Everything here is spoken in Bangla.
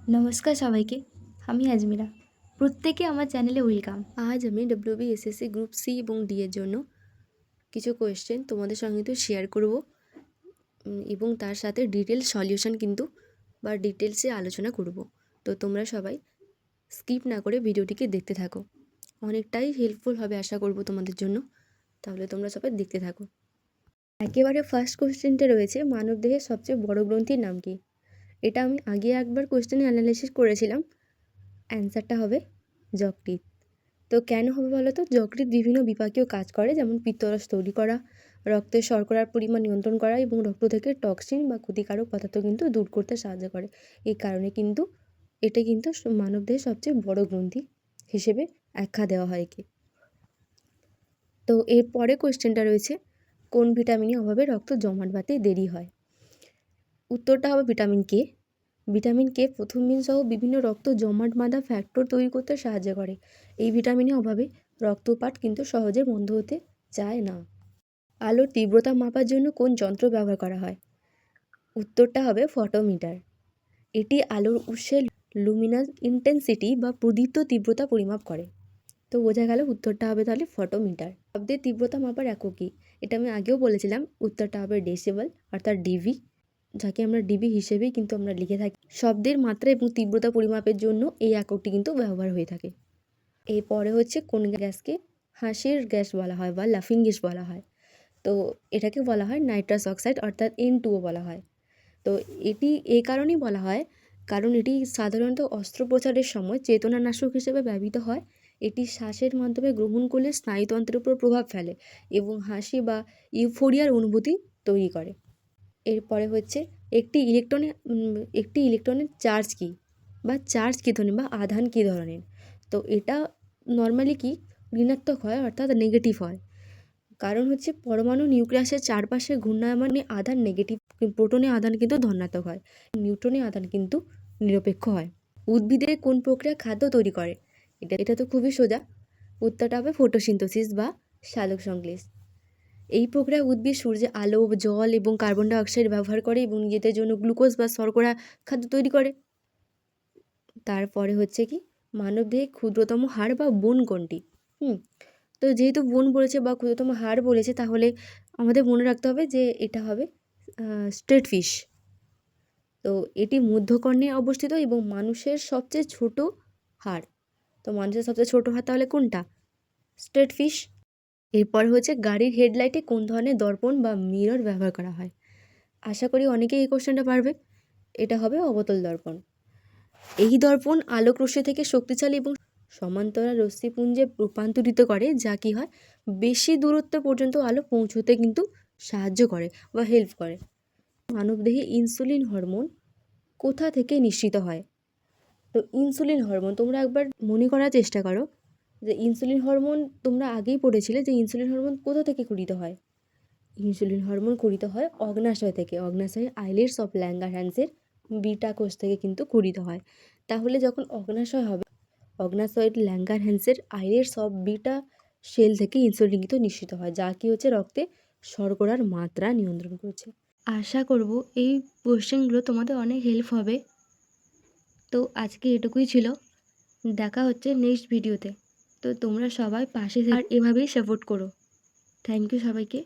নমস্কার সবাইকে, আমি আজমিরা। প্রত্যেকে আমার চ্যানেলে ওয়েলকাম। আজ আমি WBSSC গ্রুপ সি এবং ডি এর জন্য কিছু কোয়েশ্চেন তোমাদের সঙ্গে তো শেয়ার করব এবং তার সাথে ডিটেলস সলিউশন কিন্তু বা ডিটেলসে আলোচনা করব। তো তোমরা সবাই স্কিপ না করে ভিডিওটিকে দেখতে থাকো, অনেকটাই হেল্পফুল হবে আশা করব তোমাদের জন্য। তাহলে তোমরা সবাই দেখতে থাকো। একেবারে ফার্স্ট কোয়েশ্চেনটা রয়েছে, মানবদেহের সবচেয়ে বড় গ্রন্থির নাম কি? এটা আমি আগে একবার কোয়েশ্চেনে অ্যানালাইসিস করেছিলাম। অ্যান্সারটা হবে যকৃৎ। তো কেন হবে বলো তো? যকৃৎ বিভিন্ন বিপাকীয় কাজ করে, যেমন পিত্তরস তৈরি করা, রক্তের শর্করার পরিমাণ নিয়ন্ত্রণ করা এবং রক্ত থেকে টক্সিন বা ক্ষতিকারক পদার্থ কিন্তু দূর করতে সাহায্য করে। এই কারণে কিন্তু এটা কিন্তু মানবদেহের সবচেয়ে বড় গ্রন্থি হিসেবে আখ্যা দেওয়া হয় একে। তো এর পরে কোয়েশ্চেনটা রয়েছে, কোন ভিটামিনের অভাবে রক্ত জমাট বাঁধতে দেরি হয়? উত্তরটা হবে ভিটামিন কে। ভিটামিন কে প্রথমদিন সহ বিভিন্ন রক্ত জমাট বাঁধা ফ্যাক্টর তৈরি করতে সাহায্য করে। এই ভিটামিনের অভাবে রক্তপাত কিন্তু সহজে বন্ধ হতে চায় না। আলোর তীব্রতা মাপার জন্য কোন যন্ত্র ব্যবহার করা হয়? উত্তরটা হবে ফটোমিটার। এটি আলোর উৎসের লুমিনাস ইন্টেন্সিটি বা প্রদীপ্ত তীব্রতা পরিমাপ করে। তো বোঝা গেল উত্তরটা হবে তাহলে ফটোমিটার। শব্দের তীব্রতা মাপার একক কি? এটা আমি আগেও বলেছিলাম, উত্তরটা হবে ডেসিবেল অর্থাৎ ডিবি, যাকে আমরা ডিবি হিসেবেই কিন্তু আমরা লিখে থাকি। শব্দের মাত্রা এবং তীব্রতা পরিমাপের জন্য এই এককটি কিন্তু ব্যবহার হয়ে থাকে। এরপরে হচ্ছে, কোন গ্যাসকে হাসির গ্যাস বলা হয় বা লাফিং গ্যাস বলা হয়? তো এটাকে বলা হয় নাইট্রাস অক্সাইড অর্থাৎ N2O বলা হয়। তো এটি এই কারণেই বলা হয় কারণ এটি সাধারণত অস্ত্রোপচারের সময় চেতনানাশক হিসেবে ব্যবহৃত হয়। এটি শ্বাসের মাধ্যমে গ্রহণ করলে স্নায়ুতন্ত্রের উপর প্রভাব ফেলে এবং হাসি বা ইউফোরিয়ার অনুভূতি তৈরি করে। এরপরে হচ্ছে, একটি ইলেকট্রনের চার্জ কী বা চার্জ কী ধরনের বা আধান কী ধরনের? তো এটা নর্মালি কি ঋণাত্মক হয় অর্থাৎ নেগেটিভ হয়। কারণ হচ্ছে পরমাণু নিউক্লিয়াসের চারপাশে ঘূর্ণায়মান আধান নেগেটিভ, প্রোটনের আধান কিন্তু ধনাত্মক হয়, নিউট্রনের আধান কিন্তু নিরপেক্ষ হয়। উদ্ভিদের কোন প্রক্রিয়া খাদ্য তৈরি করে? এটা তো খুবই সোজা, উত্তরটা হবে ফটোসিনথেসিস বা সালোক সংশ্লেষ। এই প্রক্রিয়া উদ্ভিদ সূর্যের আলো, জল এবং কার্বন ডাই অক্সাইড ব্যবহার করে এবং নিজেদের জন্য গ্লুকোজ বা শর্করা খাদ্য তৈরি করে। তারপরে হচ্ছে কি, মানবদেহে ক্ষুদ্রতম হাড় বা বোন কোনটি? তো যেহেতু বোন বলেছে বা ক্ষুদ্রতম হাড় বলেছে, তাহলে আমাদের মনে রাখতে হবে যে এটা হবে স্ট্রেট ফিশ। তো এটি মধ্যকর্ণে অবস্থিত এবং মানুষের সবচেয়ে ছোট হাড়। তো মানুষের সবচেয়ে ছোট হাড় তাহলে কোনটা? Straight fish. এরপর হচ্ছে, গাড়ির হেডলাইটে কোন ধরনের দর্পণ বা মিরর ব্যবহার করা হয়? আশা করি অনেকেই এই কোশ্চেনটা পারবে। এটা হবে অবতল দর্পণ। এই দর্পণ আলোক রশ্মি থেকে শক্তিশালী এবং সমান্তরাল রশ্মিপুঞ্জে রূপান্তরিত করে, যা কি হয় বেশি দূরত্ব পর্যন্ত আলো পৌঁছতে কিন্তু সাহায্য করে বা হেল্প করে। মানবদেহে ইনসুলিন হরমোন কোথা থেকে নিঃসৃত হয়? তো ইনসুলিন হরমোন তোমরা একবার মনে করার চেষ্টা করো যে ইনসুলিন হরমোন তোমরা আগেই পড়েছিলে যে ইনসুলিন হরমোন কোথা থেকে ক্ষরিত হয়। ইনসুলিন হরমোন ক্ষরিত হয় অগ্নাশয় থেকে। অগ্নাশয় আইলেটস অফ ল্যাঙ্গারহ্যান্সের বিটা কোষ থেকে কিন্তু ক্ষরিত হয়। তাহলে যখন অগ্নাশয় হবে, অগ্নাশয়ের ল্যাঙ্গারহ্যান্সের আইলেটস অফ বিটা সেল থেকে ইনসুলিন কিন্তু নিঃসৃত হয়, যা কি হচ্ছে রক্তে শর্করার মাত্রা নিয়ন্ত্রণ করছে। আশা করব এই কোশ্চেনগুলো তোমাদের অনেক হেল্প হবে। তো আজকে এটুকুই ছিল, দেখা হচ্ছে নেক্সট ভিডিওতে। তো তোমরা সবাই পাশে আর এভাবেই সাপোর্ট করো। থ্যাংক ইউ সবাইকে।